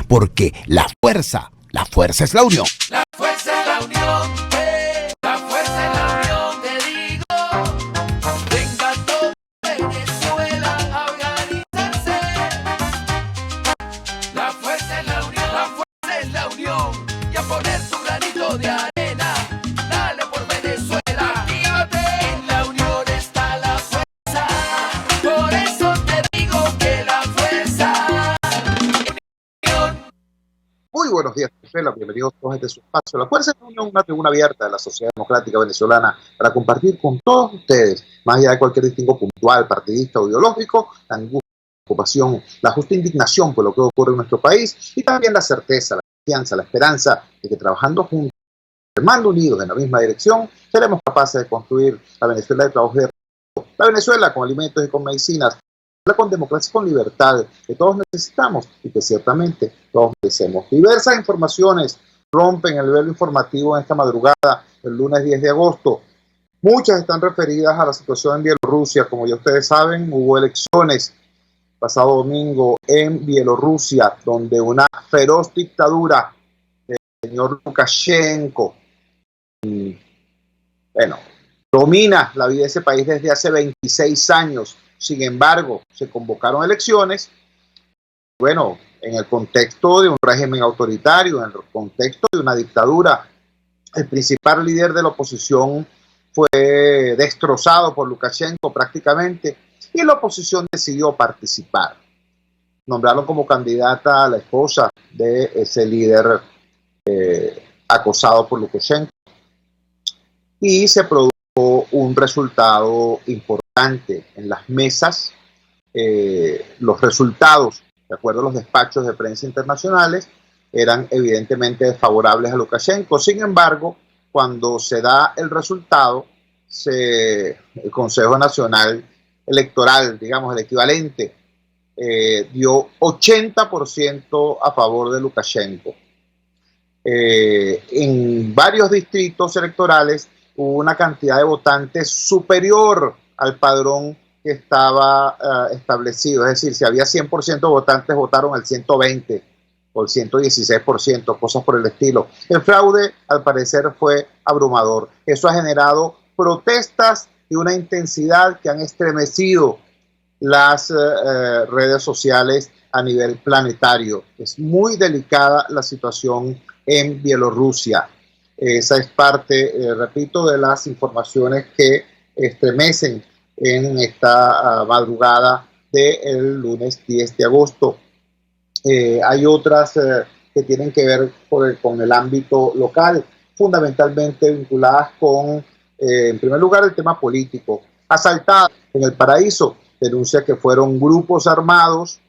porque la fuerza es la unión. La fuerza es la unión, la fuerza es la unión, te digo. Venga todo Venezuela a organizarse. La fuerza es la unión, la fuerza es la unión. Y a poner tu granito de arena, dale por Venezuela. Actívate, en la unión está la fuerza. Por eso te digo que la fuerza es la unión. Muy buenos días, Venezuela. Bienvenidos todos a este su espacio. La Fuerza es una tribuna abierta de la sociedad democrática venezolana para compartir con todos ustedes, más allá de cualquier distingo puntual, partidista o ideológico, la angustia, la preocupación, la justa indignación por lo que ocurre en nuestro país y también la certeza, la confianza, la esperanza de que trabajando juntos, remando unidos en la misma dirección, seremos capaces de construir la Venezuela de trabajo y de riesgo, la Venezuela con alimentos y con medicinas, con democracia y con libertad que todos necesitamos y que ciertamente todos merecemos. Diversas informaciones rompen el velo informativo en esta madrugada, el lunes 10 de agosto. Muchas están referidas a la situación en Bielorrusia. Como ya ustedes saben, hubo elecciones pasado domingo en Bielorrusia, donde una feroz dictadura del señor Lukashenko, domina la vida de ese país desde hace 26 años. Sin embargo, se convocaron elecciones, en el contexto de un régimen autoritario, en el contexto de una dictadura. El principal líder de la oposición fue destrozado por Lukashenko prácticamente, y la oposición decidió participar. Nombraron como candidata a la esposa de ese líder acosado por Lukashenko, y se produjo un resultado importante en las mesas. Los resultados, de acuerdo a los despachos de prensa internacionales, eran evidentemente desfavorables a Lukashenko. Sin embargo, cuando se da el resultado, el Consejo Nacional Electoral, digamos el equivalente, dio 80% a favor de Lukashenko. En varios distritos electorales hubo una cantidad de votantes superior al padrón que estaba establecido. Es decir, si había 100% de votantes, votaron el 120 o el 116%, cosas por el estilo. El fraude, al parecer, fue abrumador. Eso ha generado protestas de una intensidad que han estremecido las redes sociales a nivel planetario. Es muy delicada la situación en Bielorrusia. Esa es parte, repito, de las informaciones que estremecen en esta madrugada del lunes 10 de agosto. Hay otras que tienen que ver con el ámbito local, fundamentalmente vinculadas con, en primer lugar, el tema político. Asaltada en El Paraíso, denuncia que fueron grupos armados,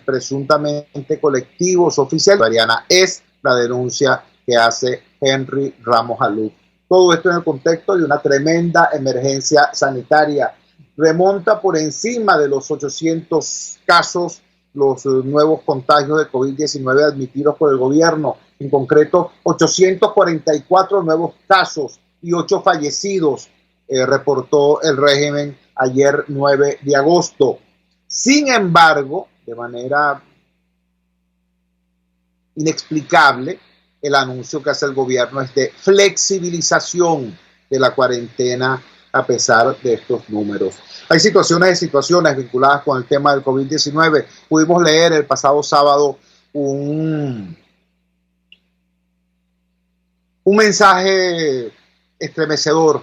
presuntamente colectivos oficiales. Mariana, es la denuncia que hace Henry Ramos Alud. Todo esto en el contexto de una tremenda emergencia sanitaria. Remonta por encima de los 800 casos los nuevos contagios de COVID-19 admitidos por el gobierno. En concreto, 844 nuevos casos y 8 fallecidos, reportó el régimen ayer 9 de agosto. Sin embargo, de manera inexplicable, el anuncio que hace el gobierno es de flexibilización de la cuarentena a pesar de estos números. Hay situaciones vinculadas con el tema del COVID-19. Pudimos leer el pasado sábado un mensaje estremecedor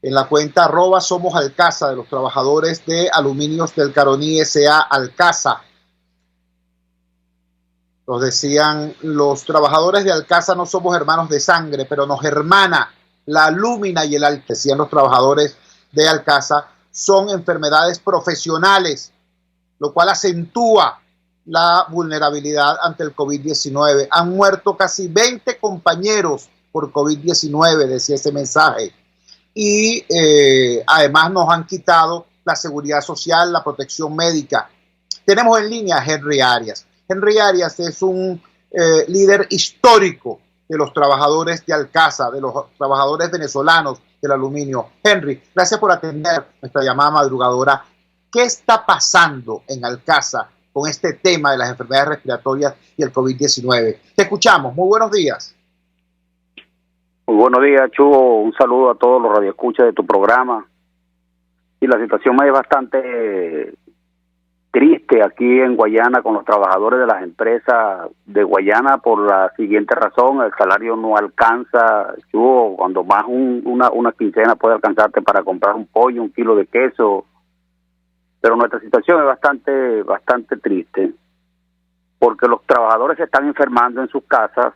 en la cuenta @SomosAlcasa de los trabajadores de Aluminios del Caroní S.A. Alcasa. Nos decían: los trabajadores de Alcasa no somos hermanos de sangre, pero nos hermana la alúmina y el alcohol. Decían los trabajadores de Alcasa, son enfermedades profesionales, lo cual acentúa la vulnerabilidad ante el COVID-19. Han muerto casi 20 compañeros por COVID-19, decía ese mensaje. Y además nos han quitado la seguridad social, la protección médica. Tenemos en línea a Henry Arias. Henry Arias es un líder histórico de los trabajadores de Alcasa, de los trabajadores venezolanos del aluminio. Henry, gracias por atender nuestra llamada madrugadora. ¿Qué está pasando en Alcasa con este tema de las enfermedades respiratorias y el COVID-19. Te escuchamos. Muy buenos días. Muy buenos días, Chugo. Un saludo a todos los radioescuchas de tu programa. Y la situación es bastante triste aquí en Guayana con los trabajadores de las empresas de Guayana por la siguiente razón: el salario no alcanza, Chugo, cuando más una quincena puede alcanzarte para comprar un pollo, un kilo de queso. Pero nuestra situación es bastante triste, porque los trabajadores se están enfermando en sus casas.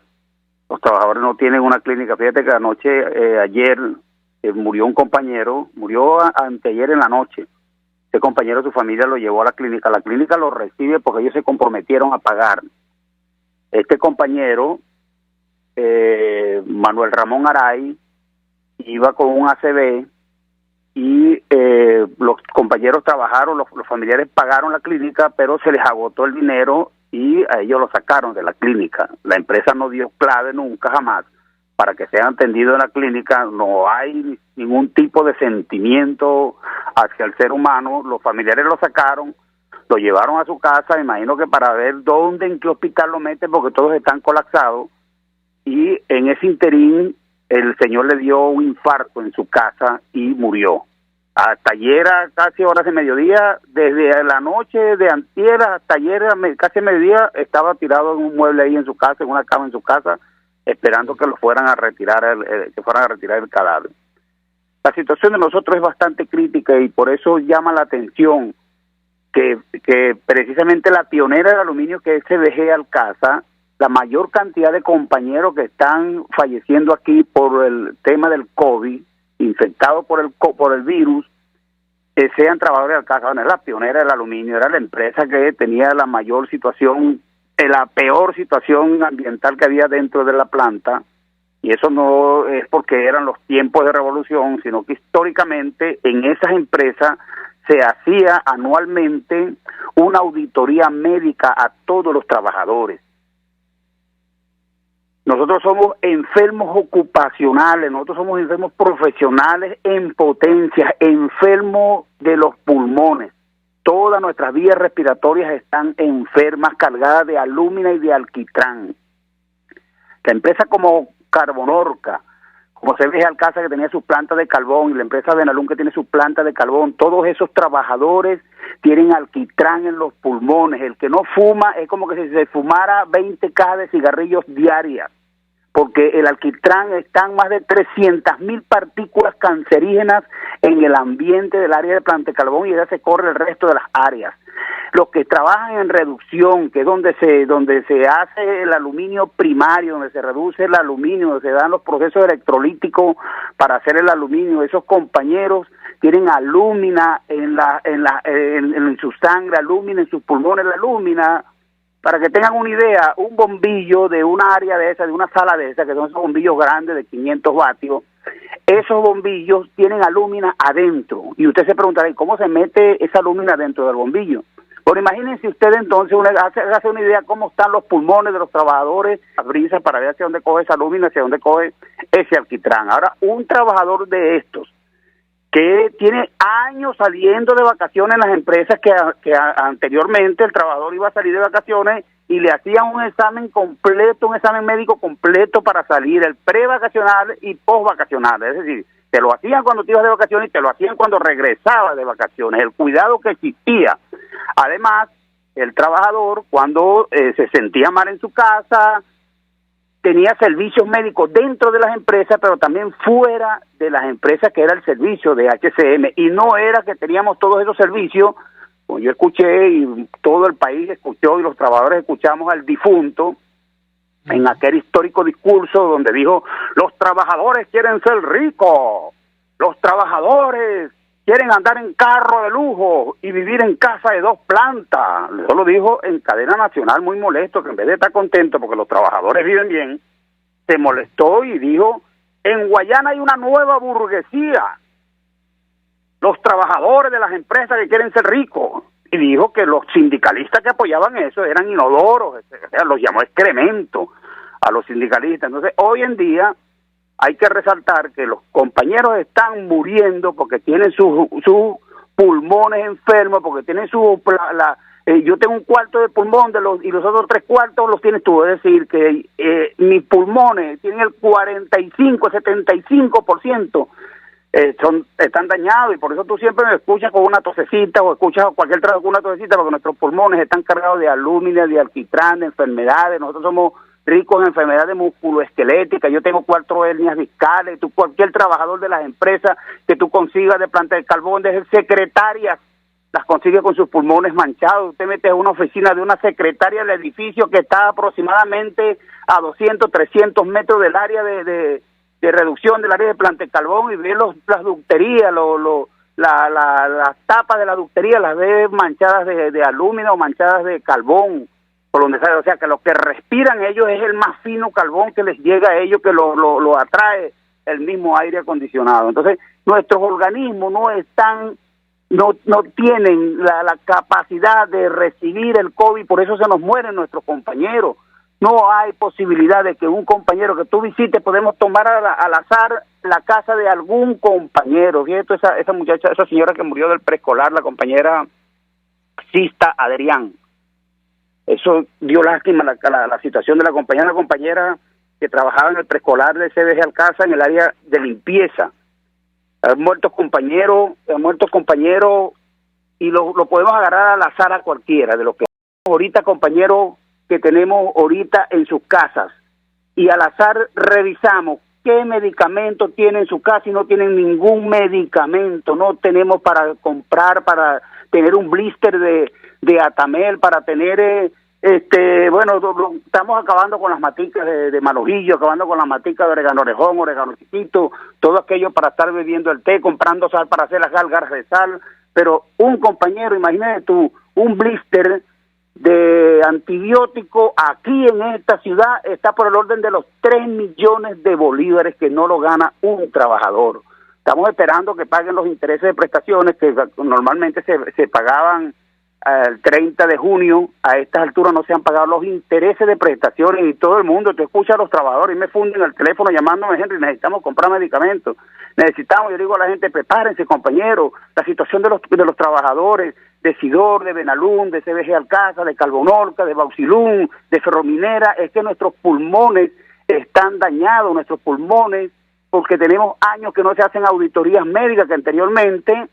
Los trabajadores no tienen una clínica. Fíjate que ayer murió un compañero, murió anteayer en la noche. Ese compañero, su familia lo llevó a la clínica lo recibe porque ellos se comprometieron a pagar. Este compañero, Manuel Ramón Aray, iba con un ACV y los compañeros trabajaron, los familiares pagaron la clínica, pero se les agotó el dinero y a ellos lo sacaron de la clínica. La empresa no dio clave nunca, jamás, para que sean atendidos en la clínica. No hay ningún tipo de sentimiento hacia el ser humano. Los familiares lo sacaron, lo llevaron a su casa, imagino que para ver en qué hospital lo meten, porque todos están colapsados, y en ese interín el señor le dio un infarto en su casa y murió. Hasta ayer, a casi horas de mediodía, desde la noche de antier hasta ayer, casi a mediodía, estaba tirado en un mueble ahí en su casa, en una cama en su casa, esperando que lo fueran a retirar, el cadáver. La situación de nosotros es bastante crítica y por eso llama la atención que precisamente la pionera del aluminio, que es CBG Alcasa, la mayor cantidad de compañeros que están falleciendo aquí por el tema del COVID, infectados por el virus, sean trabajadores de Alcasa. Bueno, es la pionera del aluminio, era la empresa que tenía la mayor situación, la peor situación ambiental que había dentro de la planta, y eso no es porque eran los tiempos de revolución, sino que históricamente en esas empresas se hacía anualmente una auditoría médica a todos los trabajadores. Nosotros somos enfermos ocupacionales, nosotros somos enfermos profesionales en potencia, enfermos de los pulmones. Todas nuestras vías respiratorias están enfermas, cargadas de alúmina y de alquitrán. La empresa como Carbonorca, como CBG Alcasa, que tenía su planta de carbón, y la empresa Benalún, que tiene su planta de carbón, todos esos trabajadores tienen alquitrán en los pulmones. El que no fuma es como que si se fumara 20 cajas de cigarrillos diarias, porque el alquitrán están más de 300,000 partículas cancerígenas en el ambiente del área de planta de carbón, y ya se corre el resto de las áreas. Los que trabajan en reducción, que es donde se hace el aluminio primario, donde se reduce el aluminio, donde se dan los procesos electrolíticos para hacer el aluminio, esos compañeros tienen alúmina en su sangre, alúmina en sus pulmones. La alúmina, para que tengan una idea, un bombillo de una área de esa, de una sala de esa, que son esos bombillos grandes de 500 vatios, esos bombillos tienen alúmina adentro. Y usted se preguntará, ¿y cómo se mete esa alúmina dentro del bombillo? Bueno, imagínense usted entonces, hace una idea cómo están los pulmones de los trabajadores, la brisa, para ver hacia dónde coge esa alúmina, hacia dónde coge ese alquitrán. Ahora, un trabajador de estos, que tiene años saliendo de vacaciones en las empresas, que anteriormente el trabajador iba a salir de vacaciones y le hacían un examen completo, un examen médico completo para salir, el prevacacional y postvacacional, es decir, te lo hacían cuando te ibas de vacaciones y te lo hacían cuando regresabas de vacaciones, el cuidado que existía. Además, el trabajador, cuando se sentía mal en su casa, tenía servicios médicos dentro de las empresas, pero también fuera de las empresas, que era el servicio de HCM, y no era que teníamos todos esos servicios. Como yo escuché, y todo el país escuchó, y los trabajadores escuchamos al difunto en aquel histórico discurso donde dijo: los trabajadores quieren ser ricos, los trabajadores quieren andar en carro de lujo y vivir en casa de 2 plantas. Eso lo dijo en cadena nacional, muy molesto, que en vez de estar contento porque los trabajadores viven bien, se molestó y dijo: en Guayana hay una nueva burguesía, los trabajadores de las empresas que quieren ser ricos. Y dijo que los sindicalistas que apoyaban eso eran inodoros, o sea, los llamó excremento a los sindicalistas. Entonces, hoy en día hay que resaltar que los compañeros están muriendo porque tienen sus pulmones enfermos, porque tienen yo tengo un cuarto de pulmón y los otros 3 cuartos los tienes tú. Es decir, que mis pulmones tienen el 45, 75%. Están dañados, y por eso tú siempre me escuchas con una tosecita o escuchas cualquier trabajo con una tosecita, porque nuestros pulmones están cargados de alúmina, de alquitrán, de enfermedades. Nosotros somos ricos en enfermedades musculoesqueléticas. Yo tengo 4 hernias discales. Cualquier trabajador de las empresas que tú consigas de Planta del Carbón, de secretarias, las consigue con sus pulmones manchados. Usted mete a una oficina de una secretaria del edificio que está aproximadamente a 200, 300 metros del área de reducción del área de Planta del Carbón, y ve las ducterías, las tapas de la ductería, las ve manchadas de alúmina o manchadas de carbón, por donde sale. O sea, que lo que respiran ellos es el más fino carbón que les llega a ellos, que lo atrae el mismo aire acondicionado. Entonces, nuestros organismos no tienen la capacidad de recibir el COVID, por eso se nos mueren nuestros compañeros. No hay posibilidad de que un compañero que tú visites, podemos tomar al azar la casa de algún compañero. Fíjate, esa muchacha, esa señora que murió del preescolar, la compañera Sista Adrián. Eso dio lástima la situación de la compañera que trabajaba en el preescolar de CBG Alcázar en el área de limpieza. Han muerto compañeros, y lo podemos agarrar al azar a cualquiera de los que ahorita, compañeros que tenemos ahorita en sus casas, y al azar revisamos qué medicamento tienen en su casa, y no tienen ningún medicamento. No tenemos para comprar, para tener un blister de Atamel, para tener estamos acabando con las maticas de malojillo, acabando con las maticas de orégano orejón, orégano chiquito, todo aquello para estar bebiendo el té, comprando sal para hacer las gárgaras de sal. Pero un compañero, imagínate tú, un blister de antibiótico aquí en esta ciudad está por el orden de los 3 millones de bolívares, que no lo gana un trabajador. Estamos esperando que paguen los intereses de prestaciones que normalmente se pagaban el 30 de junio. A estas alturas no se han pagado los intereses de prestaciones, y todo el mundo te escucha a los trabajadores y me funden el teléfono llamándome: Henry, necesitamos comprar medicamentos, yo digo a la gente: prepárense, compañeros, la situación de los trabajadores de Sidor, de Benalún, de CBG Alcázar, de Calvonorca, de Bauxilún, de Ferrominera, es que nuestros pulmones están dañados, nuestros pulmones, porque tenemos años que no se hacen auditorías médicas, que anteriormente,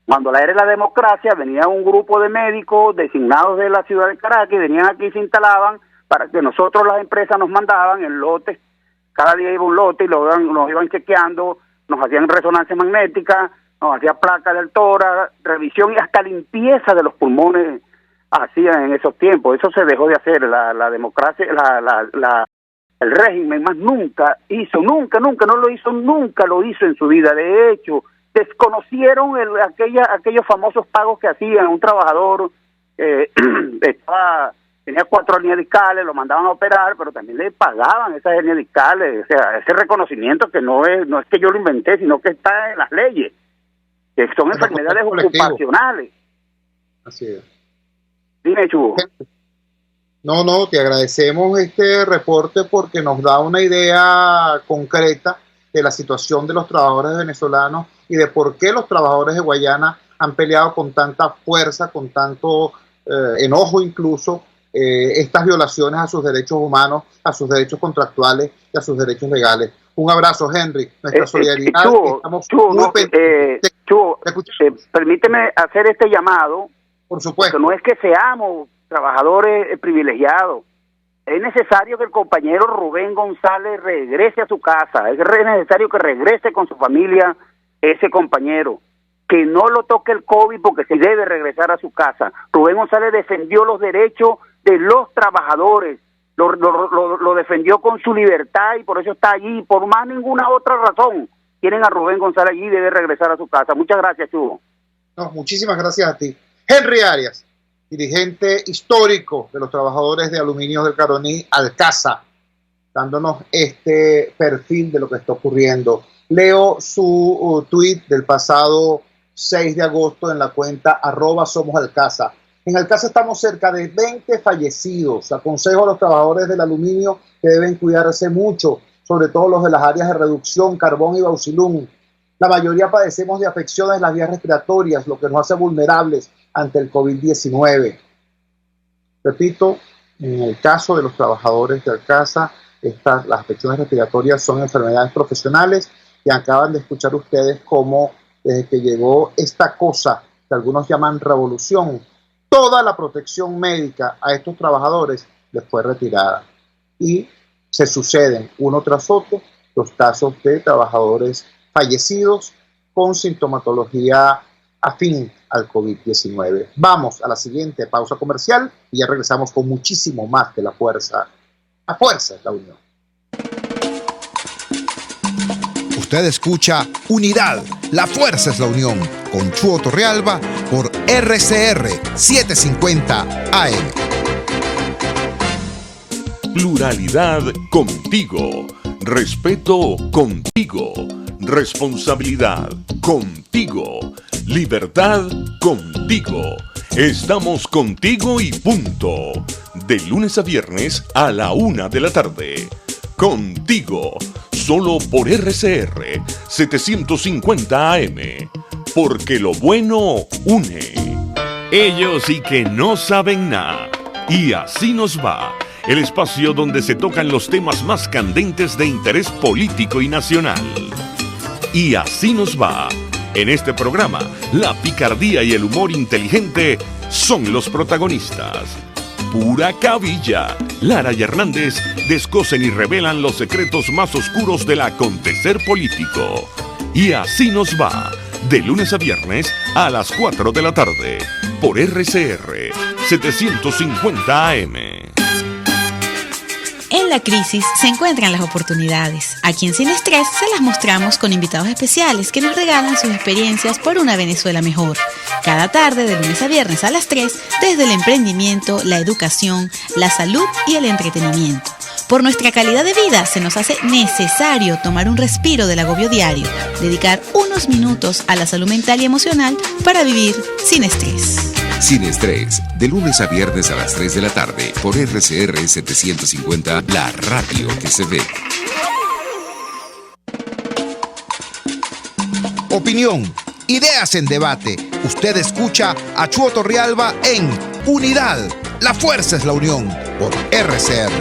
cuando era la democracia, venía un grupo de médicos designados de la ciudad de Caracas, venían aquí y se instalaban para que nosotros, las empresas, nos mandaban en lotes. Cada día iba un lote y nos iban chequeando, nos hacían resonancia magnética, nos hacían placa del tórax, revisión y hasta limpieza de los pulmones hacían en esos tiempos. Eso se dejó de hacer. La democracia, el régimen más nunca lo hizo en su vida. De hecho, desconocieron aquellos famosos pagos que hacían. Un trabajador tenía 4 hernias discales, lo mandaban a operar, pero también le pagaban esas hernias discales. O sea, ese reconocimiento que no es que yo lo inventé, sino que está en las leyes, que son enfermedades ocupacionales. Así es. Dime, Chugo. No, te agradecemos este reporte porque nos da una idea concreta de la situación de los trabajadores venezolanos y de por qué los trabajadores de Guayana han peleado con tanta fuerza, con tanto enojo incluso, estas violaciones a sus derechos humanos, a sus derechos contractuales y a sus derechos legales. Un abrazo, Henry. Nuestra solidaridad. Permíteme hacer este llamado. Por supuesto. Porque no es que seamos trabajadores privilegiados. Es necesario que el compañero Rubén González regrese a su casa. Es necesario que regrese con su familia ese compañero. Que no lo toque el COVID, porque se debe regresar a su casa. Rubén González defendió los derechos de los trabajadores. Lo defendió con su libertad y por eso está allí. Por más ninguna otra razón quieren a Rubén González allí y debe regresar a su casa. Muchas gracias, Chugo. No, muchísimas gracias a ti. Henry Arias, dirigente histórico de los trabajadores de Aluminio del Caroní Alcázar, dándonos este perfil de lo que está ocurriendo. Leo su tweet del pasado 6 de agosto en la cuenta @SomosAlcázar. En Alcázar estamos cerca de 20 fallecidos. Aconsejo a los trabajadores del aluminio que deben cuidarse mucho, sobre todo los de las áreas de reducción, Carbón y Bauxilún. La mayoría padecemos de afecciones en las vías respiratorias, lo que nos hace vulnerables ante el COVID-19. Repito, en el caso de los trabajadores de Alcasa, las afecciones respiratorias son enfermedades profesionales y acaban de escuchar ustedes cómo desde que llegó esta cosa que algunos llaman revolución, toda la protección médica a estos trabajadores les fue retirada. Y se suceden uno tras otro los casos de trabajadores fallecidos con sintomatología afín al COVID-19. Vamos a la siguiente pausa comercial y ya regresamos con muchísimo más de La Fuerza. La Fuerza es la unión. Usted escucha Unidad, la fuerza es la unión, con Chuo Torrealba por RCR 750 AM. Pluralidad contigo, respeto contigo, responsabilidad contigo, libertad contigo. Estamos contigo y punto. De lunes a viernes a la 1 de la tarde. Contigo, solo por RCR 750 AM. Porque lo bueno une. Ellos sí que no saben nada. Y así nos va. El espacio donde se tocan los temas más candentes de interés político y nacional. Y así nos va. En este programa, la picardía y el humor inteligente son los protagonistas. Pura cabilla. Lara y Hernández descosen y revelan los secretos más oscuros del acontecer político. Y así nos va. De lunes a viernes a las 4 de la tarde. Por RCR 750 AM. En la crisis se encuentran las oportunidades. Aquí en Sin Estrés se las mostramos con invitados especiales que nos regalan sus experiencias por una Venezuela mejor. Cada tarde, de lunes a viernes a las 3, desde el emprendimiento, la educación, la salud y el entretenimiento. Por nuestra calidad de vida se nos hace necesario tomar un respiro del agobio diario, dedicar unos minutos a la salud mental y emocional para vivir sin estrés. Sin Estrés, de lunes a viernes a las 3 de la tarde por RCR 750, la radio que se ve. Opinión, ideas en debate. Usted escucha a Chuo Torrealba en Unidad, la fuerza es la unión, por RCR.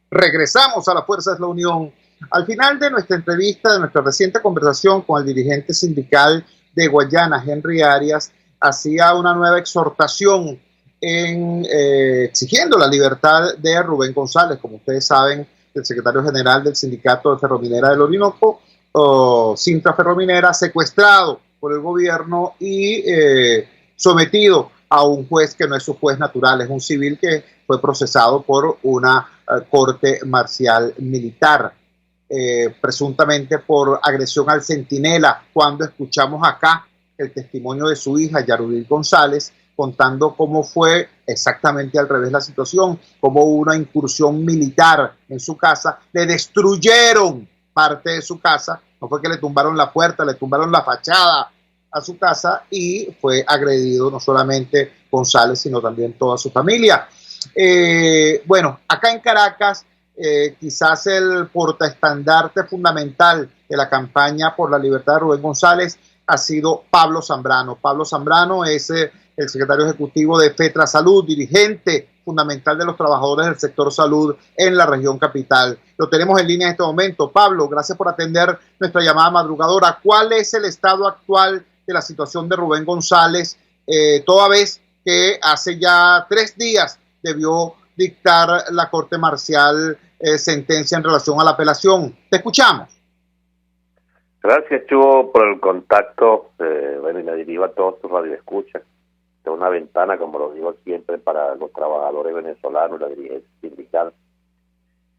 Regresamos a La Fuerza es la Unión. Al final de nuestra entrevista, de nuestra reciente conversación con el dirigente sindical de Guayana, Henry Arias, hacía una nueva exhortación exigiendo la libertad de Rubén González, como ustedes saben, el secretario general del sindicato de Ferrominera del Orinoco, Sintra Ferrominera, secuestrado por el gobierno y sometido a un juez que no es su juez natural, es un civil que fue procesado por una corte marcial militar, presuntamente por agresión al centinela, cuando escuchamos acá el testimonio de su hija, Yarudil González, contando cómo fue exactamente al revés la situación, cómo hubo una incursión militar en su casa, le destruyeron parte de su casa, no fue que le tumbaron la puerta, le tumbaron la fachada a su casa y fue agredido no solamente González, sino también toda su familia. Bueno, acá en Caracas, quizás el portaestandarte fundamental de la campaña por la libertad de Rubén González ha sido Pablo Zambrano. Pablo Zambrano es el secretario ejecutivo de FETRA Salud, dirigente fundamental de los trabajadores del sector salud en la región capital. Lo tenemos en línea en este momento. Pablo, gracias por atender nuestra llamada madrugadora. ¿Cuál es el estado actual de la situación de Rubén González, toda vez que hace ya 3 días debió dictar la Corte Marcial sentencia en relación a la apelación? Te escuchamos. Gracias, Chuo, por el contacto. Bueno, y me dirijo a todos tus radioescuchas. Es una ventana, como lo digo siempre, para los trabajadores venezolanos, la dirigencia sindical.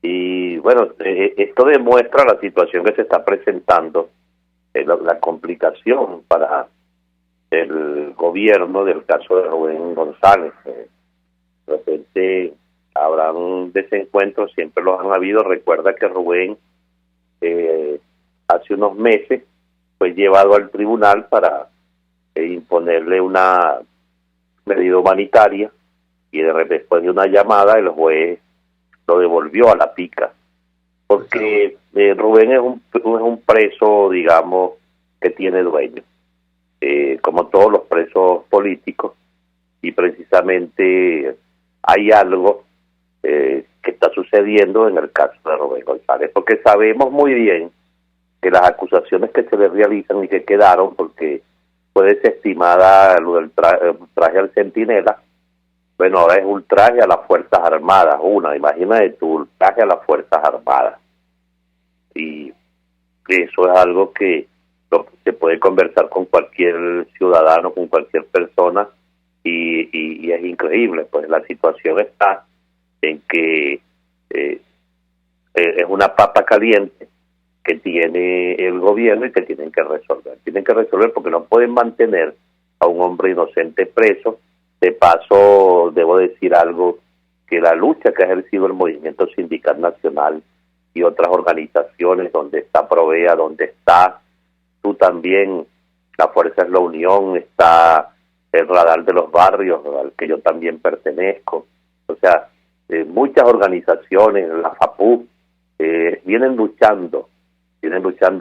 Y bueno, esto demuestra la situación que se está presentando, la complicación para el gobierno del caso de Rubén González. De repente habrán desencuentros, siempre los han habido. Recuerda que Rubén hace unos meses fue llevado al tribunal para imponerle una medida humanitaria y después de una llamada el juez lo devolvió a la pica porque Rubén es un preso, digamos, que tiene dueño. como todos los presos políticos, y precisamente hay algo que está sucediendo en el caso de Rubén González, porque sabemos muy bien que las acusaciones que se le realizan y que quedaron, porque fue desestimada lo del traje al centinela, bueno, ahora es ultraje a las Fuerzas Armadas, imagínate tú, ultraje a las Fuerzas Armadas. Y eso es algo que se puede conversar con cualquier ciudadano, con cualquier persona, y es increíble. Pues la situación está en que es una papa caliente que tiene el gobierno y que tienen que resolver. Tienen que resolver porque no pueden mantener a un hombre inocente preso. De paso, debo decir algo, que la lucha que ha ejercido el Movimiento Sindical Nacional y otras organizaciones, donde está Provea, donde está tú también, la Fuerza es la Unión, está el Radar de los Barrios, al que yo también pertenezco, o sea, muchas organizaciones, la FAPU, vienen luchando,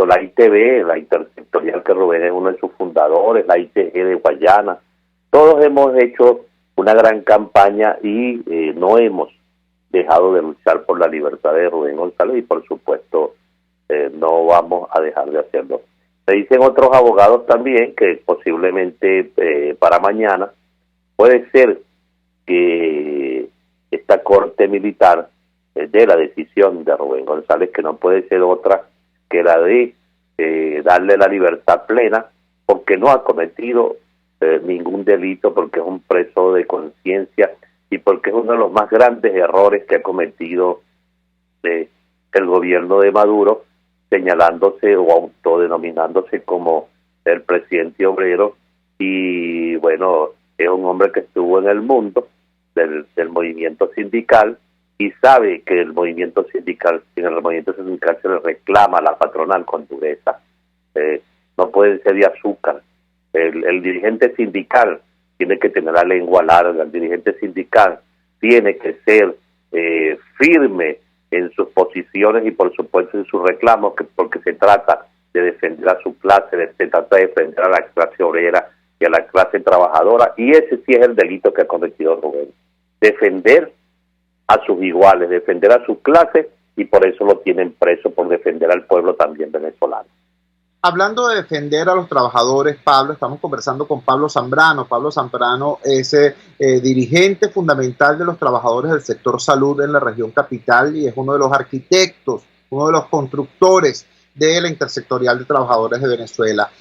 la ITB, la Intersectorial, que Rubén es uno de sus fundadores, la ITG de Guayana, todos hemos hecho una gran campaña y no hemos dejado de luchar por la libertad de Rubén González, y por supuesto no vamos a dejar de hacerlo. Me dicen otros abogados también que posiblemente para mañana puede ser que esta corte militar dé la decisión de Rubén González, que no puede ser otra que la de darle la libertad plena, porque no ha cometido ningún delito, porque es un preso de conciencia y porque es uno de los más grandes errores que ha cometido el gobierno de Maduro, señalándose o autodenominándose como el presidente obrero. Y bueno, es un hombre que estuvo en el mundo del movimiento sindical y sabe que en el movimiento sindical se le reclama a la patronal con dureza. No puede ser de azúcar. El dirigente sindical tiene que tener la lengua larga, el dirigente sindical tiene que ser firme en sus posiciones y por supuesto en sus reclamos, porque se trata de defender a su clase, se trata de defender a la clase obrera y a la clase trabajadora, y ese sí es el delito que ha cometido Rubén, defender a sus iguales, defender a su clase, y por eso lo tienen preso, por defender al pueblo también venezolano. Hablando de defender a los trabajadores, Pablo, estamos conversando con Pablo Zambrano. Pablo Zambrano es dirigente fundamental de los trabajadores del sector salud en la región capital y es uno de los arquitectos, uno de los constructores de la Intersectorial de Trabajadores de Venezuela.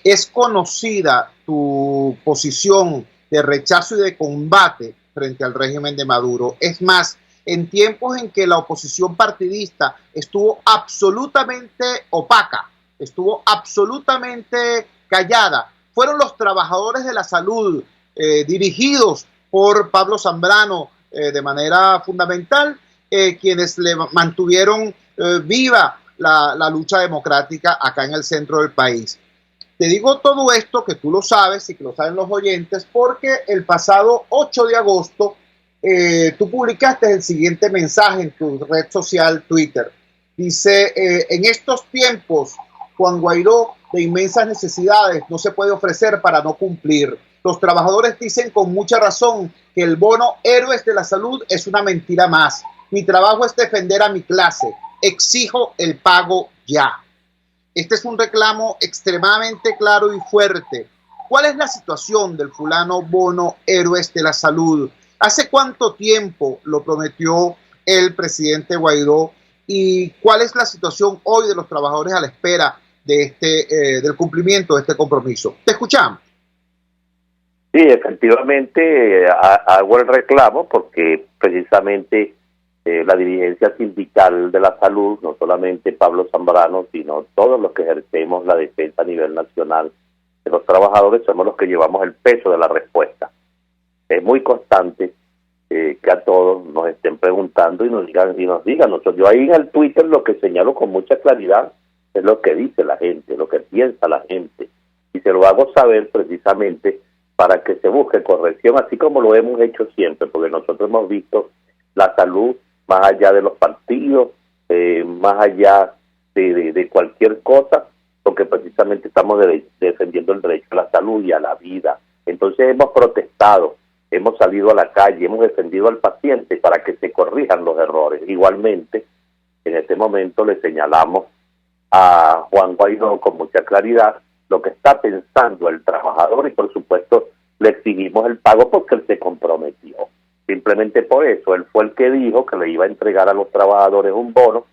Es conocida tu posición de rechazo y de combate frente al régimen de Maduro. Es más, en tiempos en que la oposición partidista estuvo absolutamente opaca, estuvo absolutamente callada, fueron los trabajadores de la salud dirigidos por Pablo Zambrano de manera fundamental quienes le mantuvieron viva la lucha democrática acá en el centro del país. Te digo todo esto, que tú lo sabes y que lo saben los oyentes, porque el pasado 8 de agosto tú publicaste el siguiente mensaje en tu red social Twitter. Dice, en estos tiempos, Juan Guaidó, de inmensas necesidades, no se puede ofrecer para no cumplir. Los trabajadores dicen con mucha razón que el bono Héroes de la Salud es una mentira más. Mi trabajo es defender a mi clase. Exijo el pago ya. Este es un reclamo extremadamente claro y fuerte. ¿Cuál es la situación del fulano bono Héroes de la Salud? ¿Hace cuánto tiempo lo prometió el presidente Guaidó? ¿Y cuál es la situación hoy de los trabajadores a la espera de del cumplimiento de este compromiso? Te escuchamos. Sí, efectivamente hago el reclamo porque precisamente la dirigencia sindical de la salud, no solamente Pablo Zambrano, sino todos los que ejercemos la defensa a nivel nacional de los trabajadores, somos los que llevamos el peso de la respuesta. Es muy constante que a todos nos estén preguntando y nos digan. Yo ahí en el Twitter lo que señalo con mucha claridad es lo que dice la gente, lo que piensa la gente, y se lo hago saber precisamente para que se busque corrección, así como lo hemos hecho siempre, porque nosotros hemos visto la salud más allá de los partidos, más allá de cualquier cosa, porque precisamente estamos defendiendo el derecho a la salud y a la vida. Entonces hemos protestado, hemos salido a la calle, hemos defendido al paciente para que se corrijan los errores. Igualmente, en este momento le señalamos a Juan Guaidó con mucha claridad lo que está pensando el trabajador y por supuesto le exigimos el pago porque él se comprometió. Simplemente por eso, él fue el que dijo que le iba a entregar a los trabajadores un bono,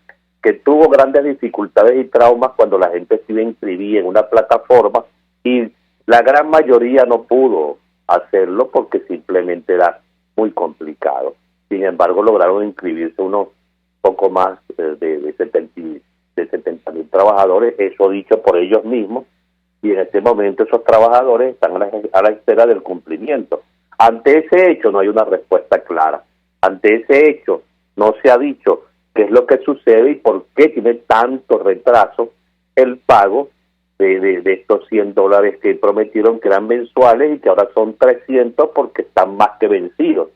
que tuvo grandes dificultades y traumas cuando la gente se iba a inscribir en una plataforma y la gran mayoría no pudo hacerlo porque simplemente era muy complicado. Sin embargo, lograron inscribirse unos poco más de 70.000 trabajadores, eso dicho por ellos mismos, y en este momento esos trabajadores están a la espera del cumplimiento. Ante ese hecho no hay una respuesta clara. Ante ese hecho no se ha dicho qué es lo que sucede y por qué tiene tanto retraso el pago de estos $100 que prometieron que eran mensuales y que ahora son 300 porque están más que vencidos.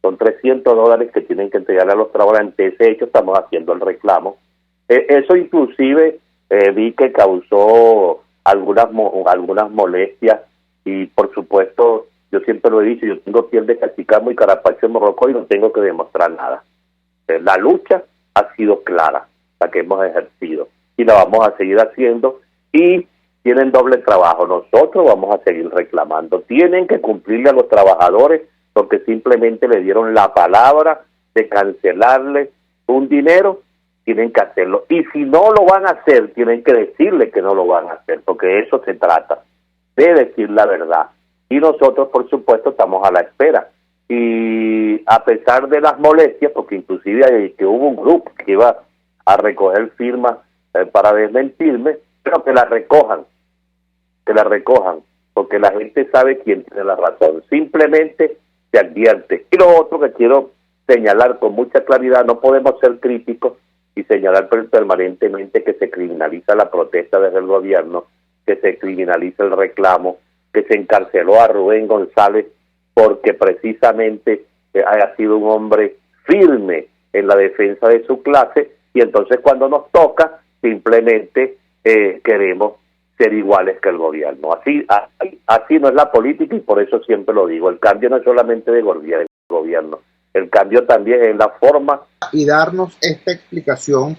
Son $300 que tienen que entregarle a los trabajadores. Ante ese hecho estamos haciendo el reclamo. Eso inclusive vi que causó algunas molestias y por supuesto yo siempre lo he dicho, yo tengo piel de cachicamo y carapacho de morroco y no tengo que demostrar nada. La lucha ha sido clara, la que hemos ejercido y la vamos a seguir haciendo y tienen doble trabajo. Nosotros vamos a seguir reclamando. Tienen que cumplirle a los trabajadores porque simplemente le dieron la palabra de cancelarle un dinero, tienen que hacerlo. Y si no lo van a hacer, tienen que decirle que no lo van a hacer, porque de eso se trata, de decir la verdad. Y nosotros, por supuesto, estamos a la espera. Y a pesar de las molestias, porque inclusive que hubo un grupo que iba a recoger firmas para desmentirme, pero que la recojan, porque la gente sabe quién tiene la razón. Simplemente se advierte. Y lo otro que quiero señalar con mucha claridad, no podemos ser críticos y señalar permanentemente que se criminaliza la protesta desde el gobierno, que se criminaliza el reclamo, que se encarceló a Rubén González porque precisamente haya sido un hombre firme en la defensa de su clase, y entonces cuando nos toca simplemente queremos ser iguales que el gobierno. Así no es la política y por eso siempre lo digo, el cambio no es solamente de gobierno, el cambio también es la forma. Y darnos esta explicación,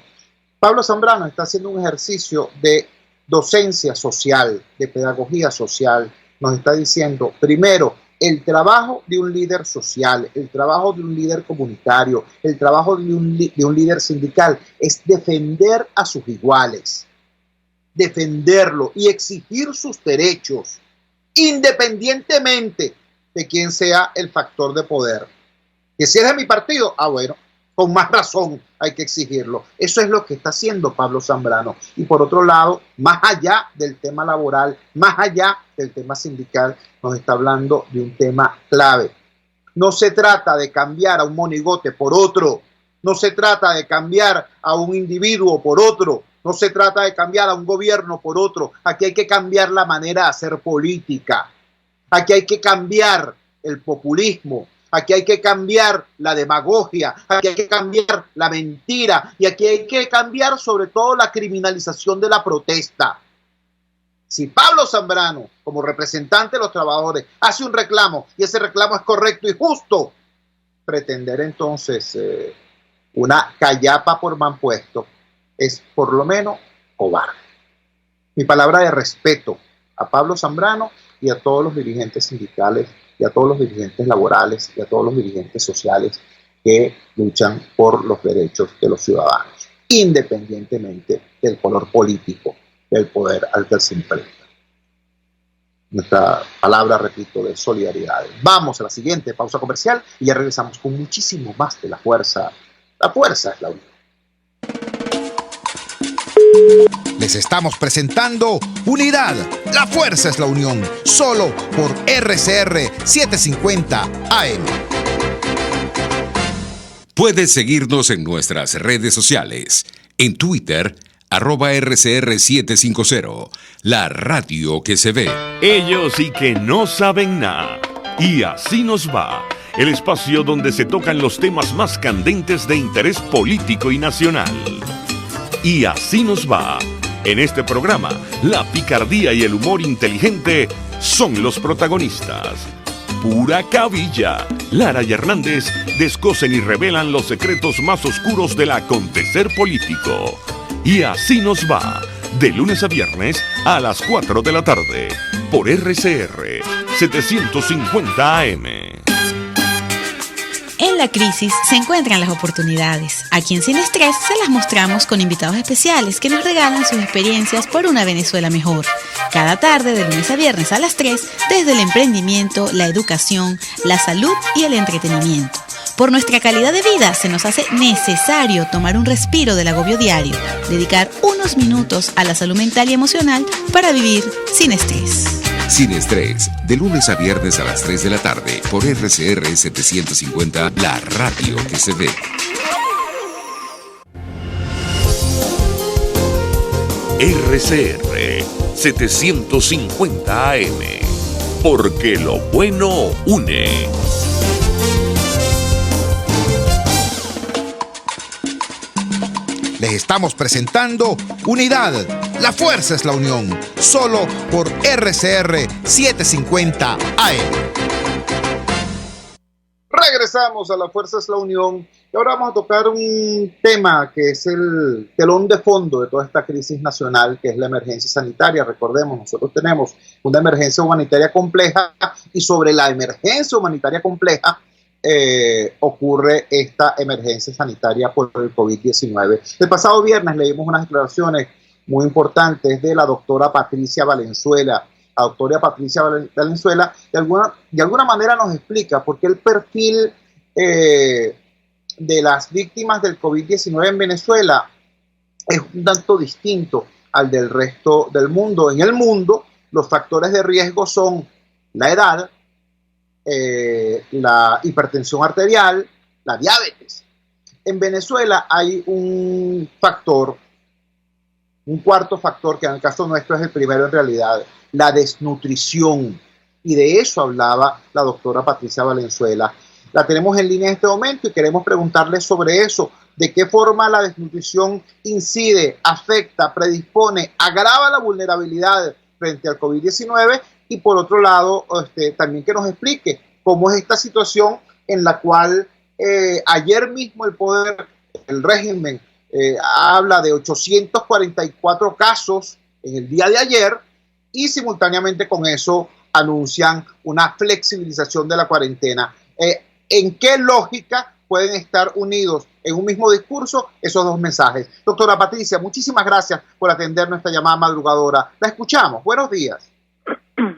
Pablo Zambrano está haciendo un ejercicio de docencia social, de pedagogía social. Nos está diciendo, primero, el trabajo de un líder social, el trabajo de un líder comunitario, el trabajo de un líder sindical es defender a sus iguales, defenderlo y exigir sus derechos, independientemente de quién sea el factor de poder. Que si es de mi partido, bueno, con más razón hay que exigirlo. Eso es lo que está haciendo Pablo Zambrano. Y por otro lado, más allá del tema laboral, más allá del tema sindical, nos está hablando de un tema clave. No se trata de cambiar a un monigote por otro. No se trata de cambiar a un individuo por otro. No se trata de cambiar a un gobierno por otro. Aquí hay que cambiar la manera de hacer política. Aquí hay que cambiar el populismo. Aquí hay que cambiar la demagogia, aquí hay que cambiar la mentira y aquí hay que cambiar sobre todo la criminalización de la protesta. Si Pablo Zambrano, como representante de los trabajadores, hace un reclamo y ese reclamo es correcto y justo, pretender entonces una callapa por mampuesto es por lo menos cobarde. Mi palabra de respeto a Pablo Zambrano y a todos los dirigentes sindicales y a todos los dirigentes laborales y a todos los dirigentes sociales que luchan por los derechos de los ciudadanos, independientemente del color político del poder al que se enfrenta. Nuestra palabra, repito, de solidaridad. Vamos a la siguiente pausa comercial y ya regresamos con muchísimo más de La Fuerza. La fuerza es la unión. Les estamos presentando Unidad, la fuerza es la unión, solo por RCR 750 AM. Puedes seguirnos en nuestras redes sociales. En Twitter, @RCR750, la radio que se ve. Ellos sí que no saben nada. Y así nos va. El espacio donde se tocan los temas más candentes de interés político y nacional. Y así nos va. En este programa, la picardía y el humor inteligente son los protagonistas. Pura cabilla. Lara y Hernández descosen y revelan los secretos más oscuros del acontecer político. Y así nos va, de lunes a viernes a las 4 de la tarde, por RCR 750 AM. En la crisis se encuentran las oportunidades. Aquí en Sin Estrés se las mostramos con invitados especiales que nos regalan sus experiencias por una Venezuela mejor. Cada tarde, de lunes a viernes a las 3, desde el emprendimiento, la educación, la salud y el entretenimiento. Por nuestra calidad de vida se nos hace necesario tomar un respiro del agobio diario, dedicar unos minutos a la salud mental y emocional para vivir sin estrés. Sin Estrés, de lunes a viernes a las 3 de la tarde, por RCR 750, la radio que se ve. RCR 750 AM, porque lo bueno une. Les estamos presentando Unidad. La fuerza es la unión. Solo por RCR 750 AM. Regresamos a La Fuerza es la Unión y ahora vamos a tocar un tema que es el telón de fondo de toda esta crisis nacional, que es la emergencia sanitaria. Recordemos, nosotros tenemos una emergencia humanitaria compleja y sobre la emergencia humanitaria compleja ocurre esta emergencia sanitaria por el COVID-19. El pasado viernes leímos unas declaraciones muy importantes de la doctora Patricia Valenzuela. La doctora Patricia Valenzuela de alguna manera nos explica por qué el perfil de las víctimas del COVID-19 en Venezuela es un tanto distinto al del resto del mundo. En el mundo, los factores de riesgo son la edad, la hipertensión arterial, la diabetes. En Venezuela hay un factor, un cuarto factor, que en el caso nuestro es el primero en realidad, la desnutrición. Y de eso hablaba la doctora Patricia Valenzuela. La tenemos en línea en este momento y queremos preguntarle sobre eso, de qué forma la desnutrición incide, afecta, predispone, agrava la vulnerabilidad frente al COVID-19 y por otro lado también que nos explique cómo es esta situación en la cual ayer mismo el régimen habla de 844 casos en el día de ayer y simultáneamente con eso anuncian una flexibilización de la cuarentena. ¿En qué lógica pueden estar unidos en un mismo discurso esos dos mensajes? Doctora Patricia, muchísimas gracias por atender nuestra llamada madrugadora. La escuchamos. Buenos días.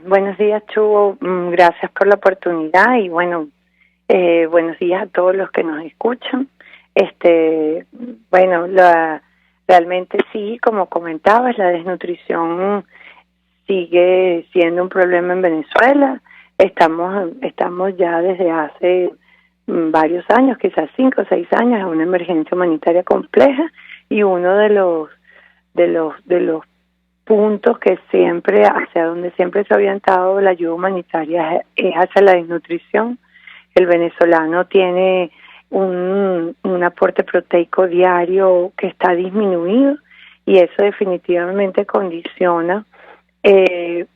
Buenos días, Chugo. Gracias por la oportunidad y buenos días a todos los que nos escuchan. Realmente sí, como comentabas, la desnutrición sigue siendo un problema en Venezuela. Estamos ya desde hace varios años, quizás 5 o 6 años, en una emergencia humanitaria compleja y uno de los puntos que siempre, hacia donde siempre se ha orientado la ayuda humanitaria es hacia la desnutrición. El venezolano tiene un aporte proteico diario que está disminuido y eso definitivamente condiciona en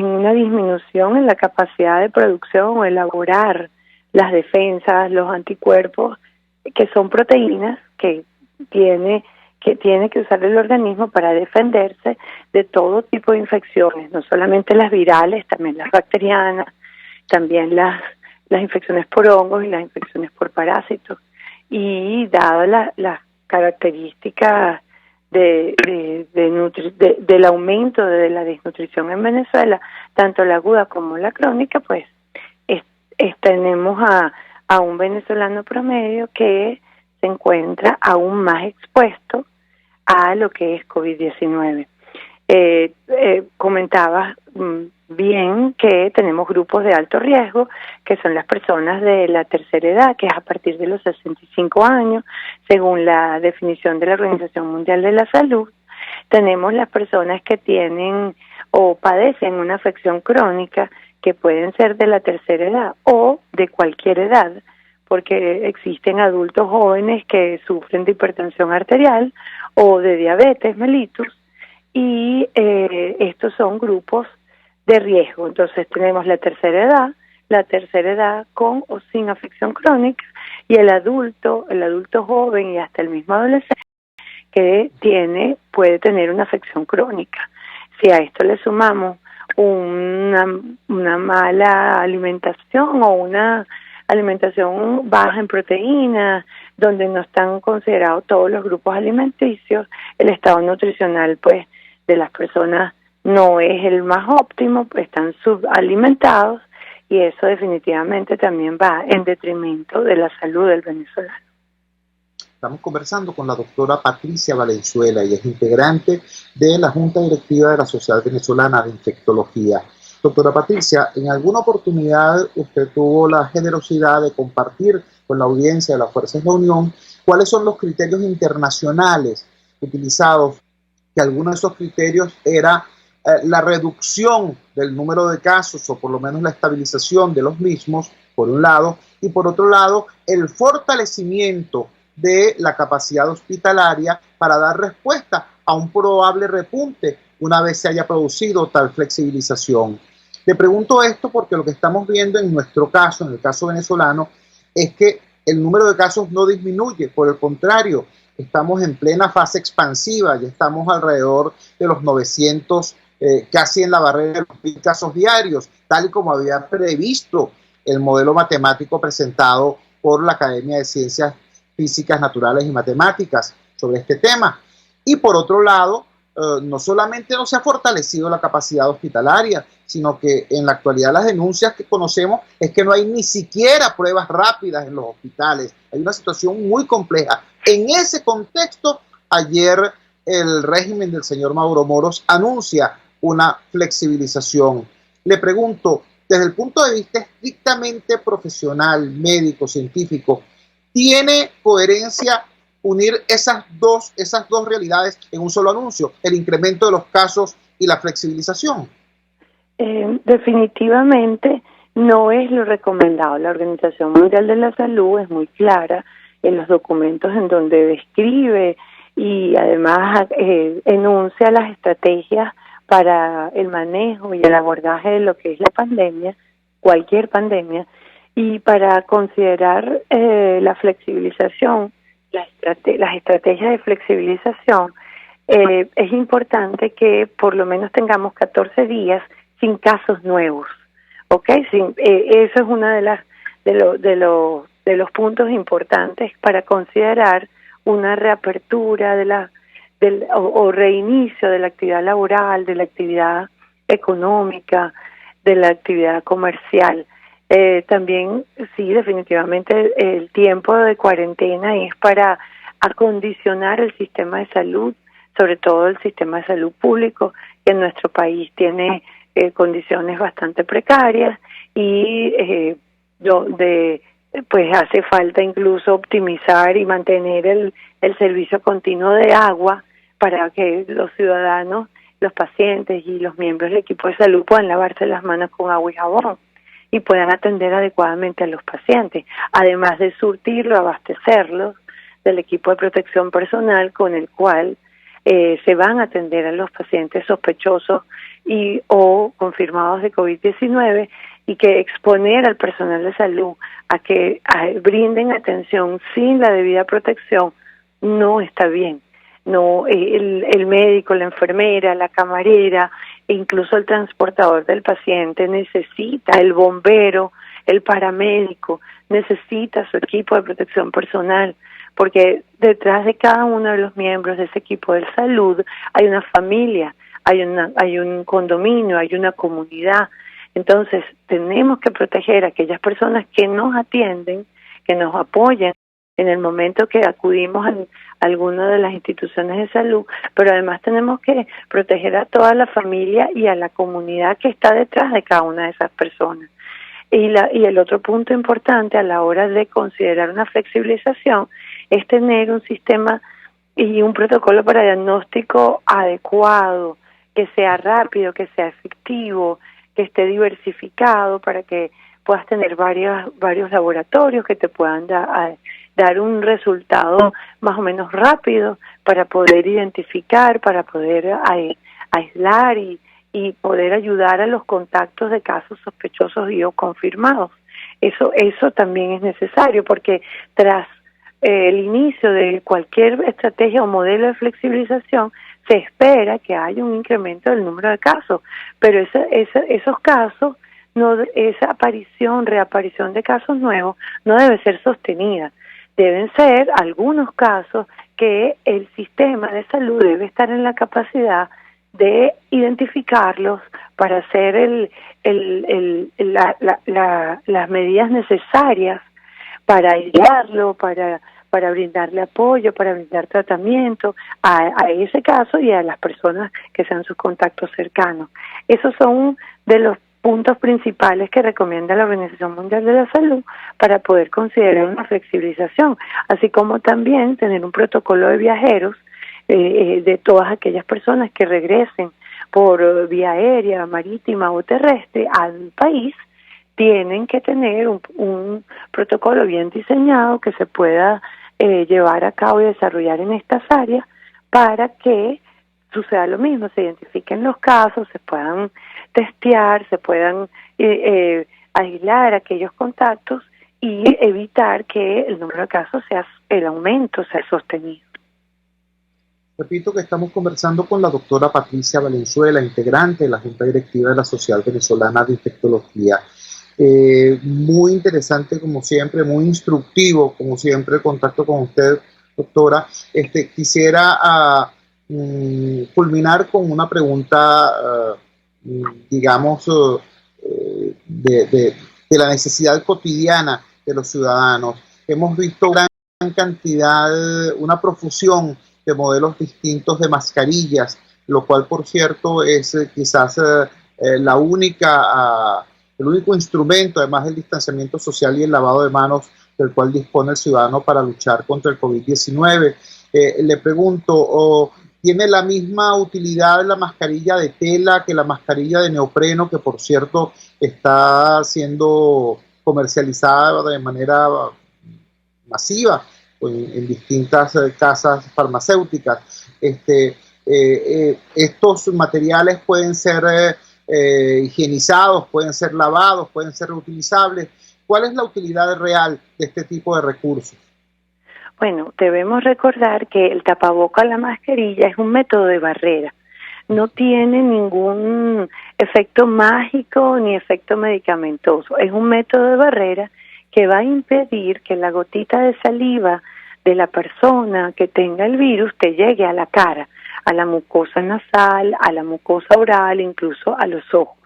una disminución en la capacidad de producción o elaborar las defensas, los anticuerpos, que son proteínas que tiene que usar el organismo para defenderse de todo tipo de infecciones, no solamente las virales, también las bacterianas, también las infecciones por hongos y las infecciones por parásitos. Y dado las características del aumento de la desnutrición en Venezuela, tanto la aguda como la crónica, pues tenemos a un venezolano promedio que se encuentra aún más expuesto a lo que es COVID-19. Comentabas bien que tenemos grupos de alto riesgo, que son las personas de la tercera edad, que es a partir de los 65 años, según la definición de la Organización Mundial de la Salud. Tenemos las personas que tienen o padecen una afección crónica, que pueden ser de la tercera edad o de cualquier edad, porque existen adultos jóvenes que sufren de hipertensión arterial o de diabetes mellitus, y estos son grupos de riesgo. Entonces tenemos la tercera edad con o sin afección crónica, y el adulto joven y hasta el mismo adolescente que puede tener una afección crónica. Si a esto le sumamos una mala alimentación o una alimentación baja en proteínas, donde no están considerados todos los grupos alimenticios, el estado nutricional pues de las personas no es el más óptimo, pues están subalimentados, y eso definitivamente también va en detrimento de la salud del venezolano. Estamos conversando con la doctora Patricia Valenzuela, y es integrante de la Junta Directiva de la Sociedad Venezolana de Infectología. Doctora Patricia, en alguna oportunidad usted tuvo la generosidad de compartir con la audiencia de la Fuerza es la Unión cuáles son los criterios internacionales utilizados, que alguno de esos criterios era la reducción del número de casos, o por lo menos la estabilización de los mismos, por un lado, y por otro lado, el fortalecimiento de la capacidad hospitalaria para dar respuesta a un probable repunte una vez se haya producido tal flexibilización. Le pregunto esto porque lo que estamos viendo en nuestro caso, en el caso venezolano, es que el número de casos no disminuye, por el contrario, estamos en plena fase expansiva, ya estamos alrededor de los 900, casi en la barrera de los 1000 casos diarios, tal y como había previsto el modelo matemático presentado por la Academia de Ciencias Físicas, Naturales y Matemáticas sobre este tema. Y por otro lado, no solamente no se ha fortalecido la capacidad hospitalaria, sino que en la actualidad las denuncias que conocemos es que no hay ni siquiera pruebas rápidas en los hospitales. Hay una situación muy compleja. En ese contexto, ayer el régimen del señor Mauro Moros anuncia una flexibilización. Le pregunto, desde el punto de vista estrictamente profesional, médico, científico, ¿tiene coherencia unir esas dos realidades en un solo anuncio, el incremento de los casos y la flexibilización? Definitivamente no es lo recomendado. La Organización Mundial de la Salud es muy clara en los documentos en donde describe y además enuncia las estrategias para el manejo y el abordaje de lo que es la pandemia, cualquier pandemia, y para considerar la flexibilización, las estrategias de flexibilización, es importante que por lo menos tengamos 14 días sin casos nuevos, ¿ok? Eso es una de los puntos importantes para considerar una reapertura o reinicio de la actividad laboral, de la actividad económica, de la actividad comercial. También, sí, definitivamente el tiempo de cuarentena es para acondicionar el sistema de salud, sobre todo el sistema de salud público, que en nuestro país tiene condiciones bastante precarias y donde pues hace falta incluso optimizar y mantener el servicio continuo de agua para que los ciudadanos, los pacientes y los miembros del equipo de salud puedan lavarse las manos con agua y jabón y puedan atender adecuadamente a los pacientes, además de surtirlo, abastecerlos del equipo de protección personal con el cual se van a atender a los pacientes sospechosos o confirmados de COVID-19, y que exponer al personal de salud a que brinden atención sin la debida protección no está bien. No, el médico, la enfermera, la camarera e incluso el transportador del paciente necesita, el bombero, el paramédico, necesita su equipo de protección personal, porque detrás de cada uno de los miembros de ese equipo de salud hay una familia, hay un condominio, hay una comunidad. Entonces tenemos que proteger a aquellas personas que nos atienden, que nos apoyan en el momento que acudimos a alguna de las instituciones de salud, pero además tenemos que proteger a toda la familia y a la comunidad que está detrás de cada una de esas personas. Y el otro punto importante a la hora de considerar una flexibilización es tener un sistema y un protocolo para diagnóstico adecuado, que sea rápido, que sea efectivo, que esté diversificado para que puedas tener varios laboratorios que te puedan dar un resultado más o menos rápido para poder identificar, para poder aislar y poder ayudar a los contactos de casos sospechosos y o confirmados. Eso también es necesario, porque tras el inicio de cualquier estrategia o modelo de flexibilización se espera que haya un incremento del número de casos, pero esos casos, esa reaparición de casos nuevos no debe ser sostenida. Deben ser algunos casos que el sistema de salud debe estar en la capacidad de identificarlos para hacer las medidas necesarias para aislarlo, para brindarle apoyo, para brindar tratamiento a ese caso y a las personas que sean sus contactos cercanos. Esos son de los puntos principales que recomienda la Organización Mundial de la Salud para poder considerar una flexibilización, así como también tener un protocolo de viajeros de todas aquellas personas que regresen por vía aérea, marítima o terrestre al país. Tienen que tener un protocolo bien diseñado que se pueda llevar a cabo y desarrollar en estas áreas para que suceda lo mismo, se identifiquen los casos, se puedan testear, se puedan aislar aquellos contactos y evitar que el número de casos el aumento sea sostenido. Repito que estamos conversando con la doctora Patricia Valenzuela, integrante de la Junta Directiva de la Sociedad Venezolana de Infectología. Muy interesante como siempre, muy instructivo como siempre el contacto con usted, doctora. Quisiera culminar con una pregunta, digamos, de la necesidad cotidiana de los ciudadanos. Hemos visto gran cantidad, una profusión de modelos distintos de mascarillas, lo cual, por cierto, es quizás el único instrumento, además del distanciamiento social y el lavado de manos, del cual dispone el ciudadano para luchar contra el COVID-19. Le pregunto, ¿tiene la misma utilidad la mascarilla de tela que la mascarilla de neopreno, que por cierto está siendo comercializada de manera masiva en distintas casas farmacéuticas? Estos materiales pueden ser higienizados, pueden ser lavados, pueden ser reutilizables. ¿Cuál es la utilidad real de este tipo de recursos? Bueno, debemos recordar que el tapaboca, la mascarilla, es un método de barrera. No tiene ningún efecto mágico ni efecto medicamentoso. Es un método de barrera que va a impedir que la gotita de saliva de la persona que tenga el virus te llegue a la cara, a la mucosa nasal, a la mucosa oral, incluso a los ojos.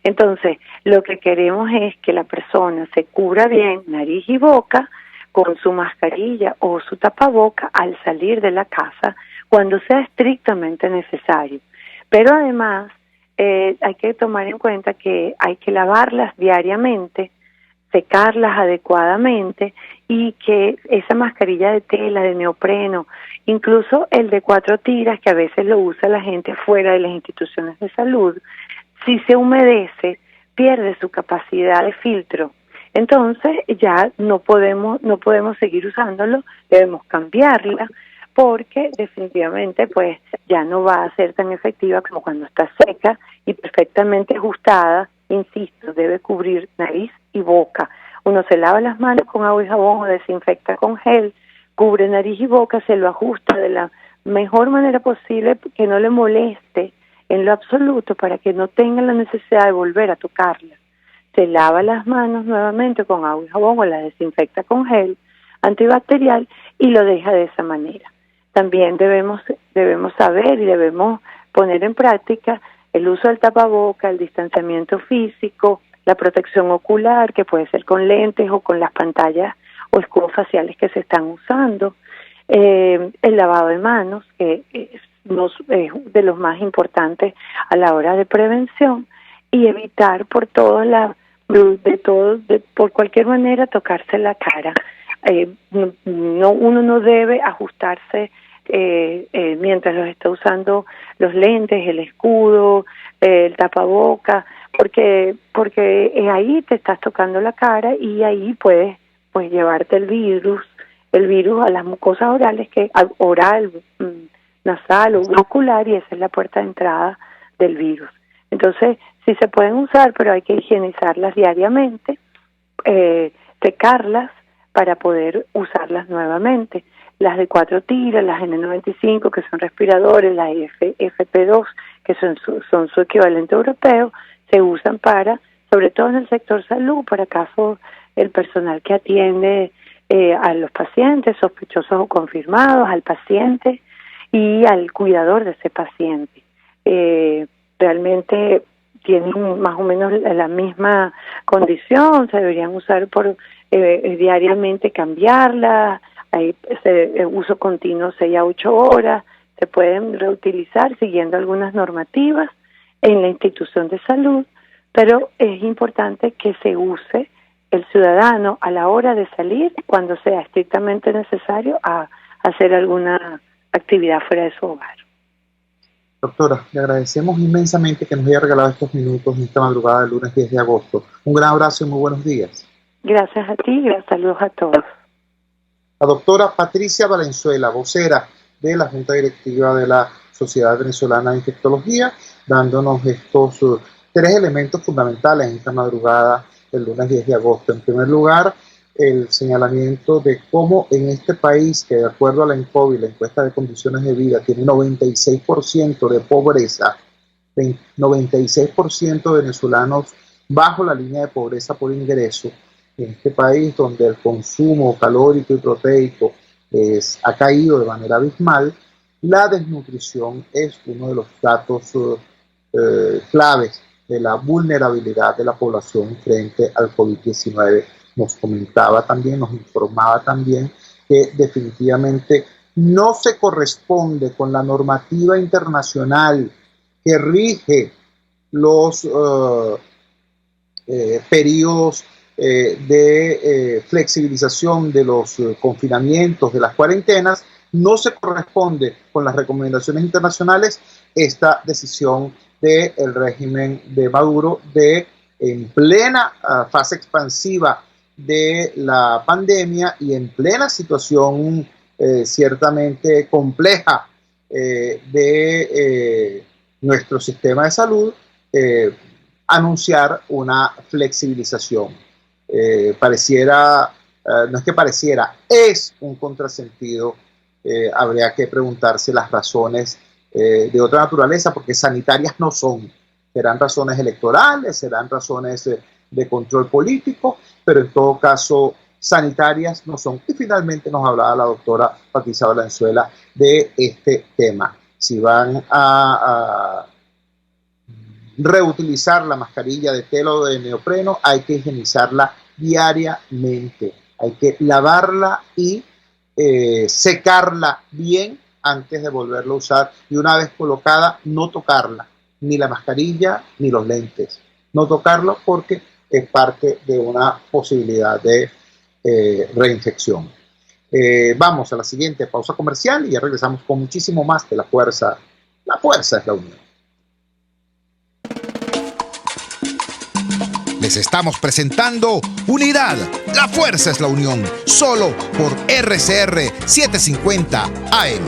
Entonces, lo que queremos es que la persona se cubra bien nariz y boca con su mascarilla o su tapaboca al salir de la casa cuando sea estrictamente necesario. Pero además, hay que tomar en cuenta que hay que lavarlas diariamente, secarlas adecuadamente y que esa mascarilla de tela, de neopreno, incluso el de 4 tiras que a veces lo usa la gente fuera de las instituciones de salud, si se humedece pierde su capacidad de filtro. Entonces ya no podemos seguir usándolo, debemos cambiarla porque definitivamente pues ya no va a ser tan efectiva como cuando está seca y perfectamente ajustada. Insisto, debe cubrir nariz y boca. Uno se lava las manos con agua y jabón o desinfecta con gel, cubre nariz y boca, se lo ajusta de la mejor manera posible que no le moleste en lo absoluto para que no tenga la necesidad de volver a tocarla. Se lava las manos nuevamente con agua y jabón o las desinfecta con gel antibacterial y lo deja de esa manera. También debemos saber y debemos poner en práctica el uso del tapaboca, el distanciamiento físico, la protección ocular, que puede ser con lentes o con las pantallas o escudos faciales que se están usando, el lavado de manos, que es de los más importantes a la hora de prevención, y evitar por cualquier manera tocarse la cara. Uno no debe ajustarse mientras los está usando los lentes, el escudo, el tapaboca, porque ahí te estás tocando la cara y ahí puedes llevarte el virus el virus a las mucosas orales, oral, nasal o bronquial, y esa es la puerta de entrada del virus. Entonces, sí se pueden usar, pero hay que higienizarlas diariamente, secarlas para poder usarlas nuevamente. Las de 4 tiras, las N95, que son respiradores, las FP2, que son su equivalente europeo, se usan sobre todo en el sector salud, para casos el personal que atiende a los pacientes sospechosos o confirmados, al paciente y al cuidador de ese paciente. Realmente tienen más o menos la misma condición, se deberían usar diariamente, cambiarla. Hay uso continuo 6 a 8 horas, se pueden reutilizar siguiendo algunas normativas en la institución de salud, pero es importante que se use el ciudadano a la hora de salir, cuando sea estrictamente necesario, a hacer alguna actividad fuera de su hogar. Doctora, le agradecemos inmensamente que nos haya regalado estos minutos en esta madrugada del lunes 10 de agosto. Un gran abrazo y muy buenos días. Gracias a ti, saludos a todos. La doctora Patricia Valenzuela, vocera de la Junta Directiva de la Sociedad Venezolana de Infectología, dándonos estos 3 elementos fundamentales en esta madrugada del lunes 10 de agosto. En primer lugar, el señalamiento de cómo en este país, que de acuerdo a la ENCOVI, la encuesta de condiciones de vida, tiene 96% de pobreza, 96% de venezolanos bajo la línea de pobreza por ingreso. En este país, donde el consumo calórico y proteico ha caído de manera abismal, la desnutrición es uno de los datos claves de la vulnerabilidad de la población frente al COVID-19. Nos comentaba también, nos informaba también que definitivamente no se corresponde con la normativa internacional que rige los periodos de flexibilización de los confinamientos, de las cuarentenas. No se corresponde con las recomendaciones internacionales esta decisión del régimen de Maduro de, en plena fase expansiva de la pandemia y en plena situación ciertamente compleja de nuestro sistema de salud, anunciar una flexibilización. No es que pareciera, es un contrasentido. Habría que preguntarse las razones de otra naturaleza, porque sanitarias no son. Serán razones electorales, serán razones de control político, pero en todo caso sanitarias no son. Y finalmente nos hablaba la doctora Patricia Valenzuela de este tema. Si van a reutilizar la mascarilla de tela o de neopreno, hay que higienizarla diariamente. Hay que lavarla y secarla bien antes de volverla a usar. Y una vez colocada, no tocarla, ni la mascarilla ni los lentes. No tocarlo porque es parte de una posibilidad de reinfección. Vamos a la siguiente pausa comercial y ya regresamos con muchísimo más de La Fuerza. La fuerza es la unión. Les estamos presentando Unidad. La fuerza es la unión. Solo por RCR 750 AM.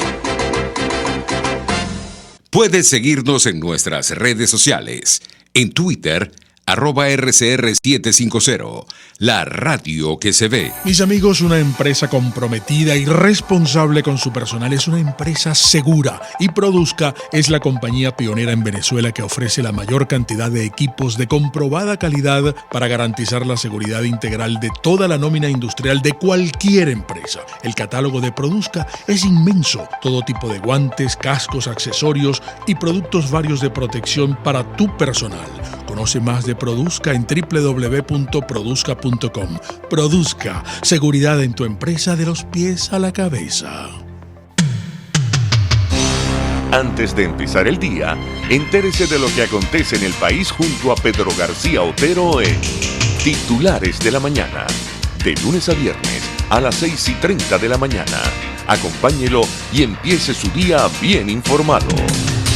Puedes seguirnos en nuestras redes sociales. En Twitter, @RCR750, la radio que se ve. Mis amigos, una empresa comprometida y responsable con su personal es una empresa segura, y Produzca es la compañía pionera en Venezuela que ofrece la mayor cantidad de equipos de comprobada calidad para garantizar la seguridad integral de toda la nómina industrial de cualquier empresa. El catálogo de Produzca es inmenso, todo tipo de guantes, cascos, accesorios y productos varios de protección para tu personal. Conoce más de Produzca en www.produzca.com. Produzca, seguridad en tu empresa de los pies a la cabeza. Antes de empezar el día, entérese de lo que acontece en el país junto a Pedro García Otero en Titulares de la Mañana. De lunes a viernes a las 6:30 de la mañana. Acompáñelo y empiece su día bien informado.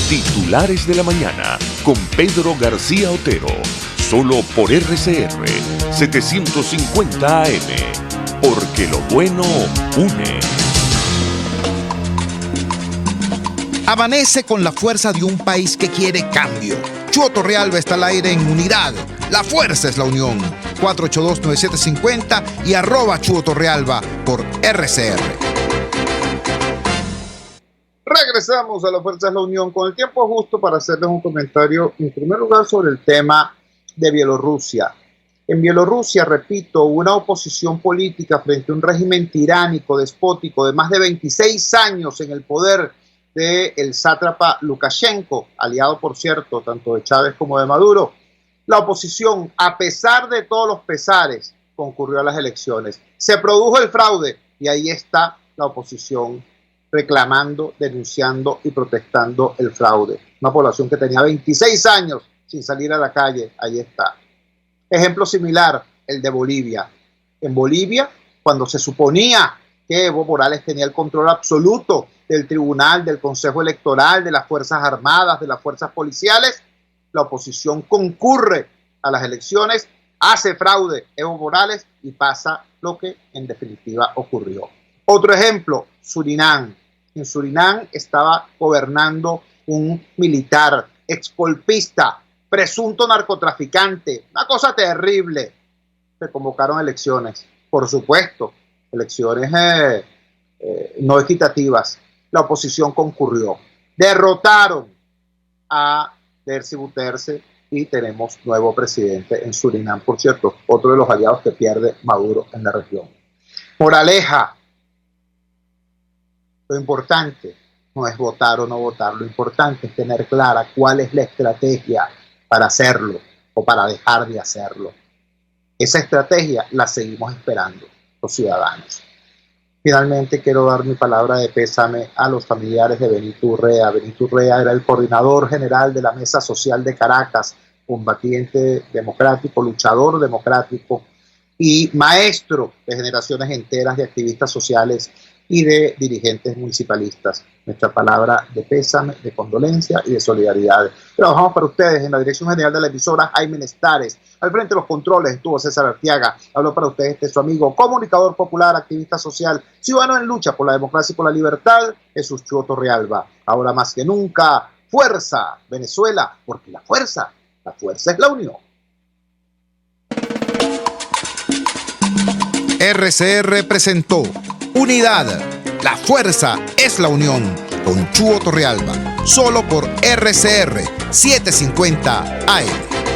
Titulares de la Mañana con Pedro García Otero. Solo por RCR 750 AM. Porque porque lo bueno une. Amanece con la fuerza de un país que quiere cambio. Chuo Torrealba está al aire en Unidad. La fuerza es la unión. 482-9750 y @Chuo Torrealba por RCR. Regresamos a La Fuerza es la Unión con el tiempo justo para hacerles un comentario, en primer lugar, sobre el tema de Bielorrusia. En Bielorrusia, repito, una oposición política frente a un régimen tiránico, despótico, de más de 26 años en el poder del sátrapa Lukashenko, aliado, por cierto, tanto de Chávez como de Maduro. La oposición, a pesar de todos los pesares, concurrió a las elecciones. Se produjo el fraude y ahí está la oposición reclamando, denunciando y protestando el fraude. Una población que tenía 26 años sin salir a la calle, ahí está. Ejemplo similar, el de Bolivia. En Bolivia, cuando se suponía que Evo Morales tenía el control absoluto del tribunal, del Consejo Electoral, de las Fuerzas Armadas, de las fuerzas policiales, la oposición concurre a las elecciones, hace fraude Evo Morales y pasa lo que en definitiva ocurrió. Otro ejemplo, Surinam. En Surinam estaba gobernando un militar exgolpista, presunto narcotraficante, una cosa terrible. Se convocaron elecciones, por supuesto, elecciones no equitativas. La oposición concurrió. Derrotaron a Dersi Buterse y tenemos nuevo presidente en Surinam, por cierto, otro de los aliados que pierde Maduro en la región. Moraleja, lo importante no es votar o no votar, lo importante es tener clara cuál es la estrategia para hacerlo o para dejar de hacerlo. Esa estrategia la seguimos esperando los ciudadanos. Finalmente quiero dar mi palabra de pésame a los familiares de Benito Urrea. Benito Urrea era el coordinador general de la Mesa Social de Caracas, combatiente democrático, luchador democrático y maestro de generaciones enteras de activistas sociales y de dirigentes municipalistas. Nuestra palabra de pésame, de condolencia y de solidaridad. Trabajamos para ustedes en la dirección general de la emisora Jaime Nestares. Al frente de los controles estuvo César Arteaga. Habló para ustedes su amigo, comunicador popular, activista social, ciudadano en lucha por la democracia y por la libertad, Jesús Chuo Torrealba. Ahora más que nunca, fuerza, Venezuela, porque la fuerza es la unión. RCR presentó Unidad. La fuerza es la unión. Con Chuo Torrealba. Solo por RCR 750 AM.